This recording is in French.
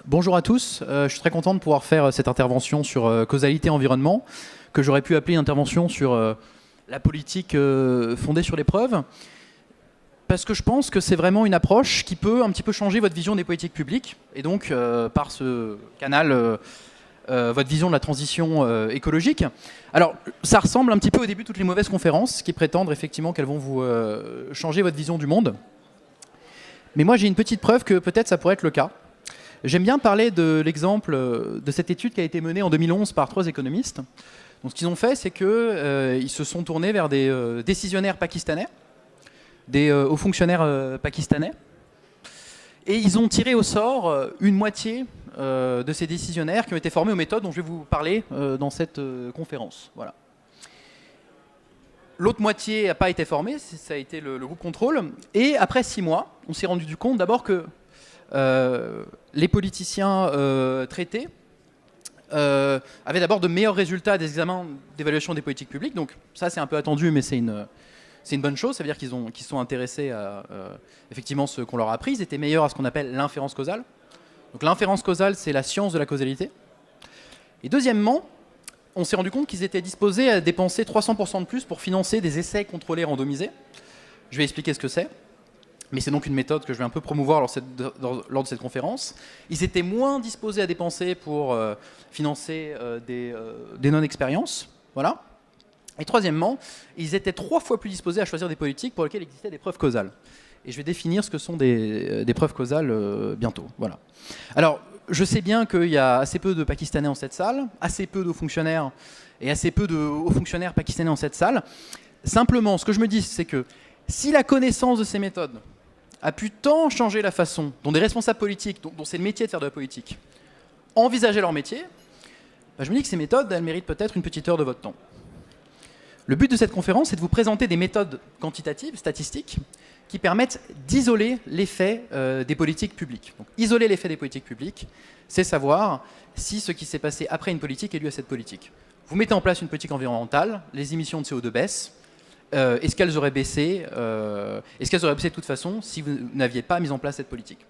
Bonjour à tous, je suis très content de pouvoir faire cette intervention sur causalité environnement, que j'aurais pu appeler une intervention sur la politique fondée sur les preuves, parce que je pense que c'est vraiment une approche qui peut un petit peu changer votre vision des politiques publiques, et donc par ce canal, votre vision de la transition écologique. Alors, ça ressemble un petit peu au début de toutes les mauvaises conférences qui prétendent effectivement qu'elles vont vous changer votre vision du monde. Mais moi j'ai une petite preuve que peut-être ça pourrait être le cas. J'aime bien parler de l'exemple de cette étude qui a été menée en 2011 par 3 économistes. Donc, ce qu'ils ont fait, c'est qu'ils se sont tournés vers des décisionnaires pakistanais, des hauts fonctionnaires pakistanais, et ils ont tiré au sort une moitié de ces décisionnaires qui ont été formés aux méthodes dont je vais vous parler dans cette conférence. Voilà. L'autre moitié n'a pas été formée, ça a été le groupe contrôle, et après 6 mois, on s'est rendu compte d'abord que les politiciens traités avaient d'abord de meilleurs résultats des examens d'évaluation des politiques publiques. Donc ça, c'est un peu attendu, mais c'est une bonne chose. Ça veut dire qu'ils sont intéressés à effectivement ce qu'on leur a appris. Ils étaient meilleurs à ce qu'on appelle l'inférence causale. Donc l'inférence causale, c'est la science de la causalité. Et deuxièmement, on s'est rendu compte qu'ils étaient disposés à dépenser 300% de plus pour financer des essais contrôlés randomisés. Je vais expliquer ce que c'est. Mais c'est donc une méthode que je vais un peu promouvoir lors de cette conférence. Ils étaient moins disposés à dépenser pour financer des non-expériences. Voilà. Et troisièmement, ils étaient 3 fois plus disposés à choisir des politiques pour lesquelles il existait des preuves causales. Et je vais définir ce que sont des preuves causales bientôt. Voilà. Alors, je sais bien qu'il y a assez peu de Pakistanais dans cette salle, assez peu de hauts fonctionnaires et assez peu de hauts fonctionnaires pakistanais dans cette salle. Simplement, ce que je me dis, c'est que si la connaissance de ces méthodes a pu tant changer la façon dont des responsables politiques, dont c'est le métier de faire de la politique, envisageaient leur métier, je me dis que ces méthodes, elles méritent peut-être une petite heure de votre temps. Le but de cette conférence, c'est de vous présenter des méthodes quantitatives, statistiques, qui permettent d'isoler l'effet des politiques publiques. Donc, isoler l'effet des politiques publiques, c'est savoir si ce qui s'est passé après une politique est dû à cette politique. Vous mettez en place une politique environnementale, les émissions de CO2 baissent. Est-ce qu'elles auraient baissé de toute façon si vous n'aviez pas mis en place cette politique?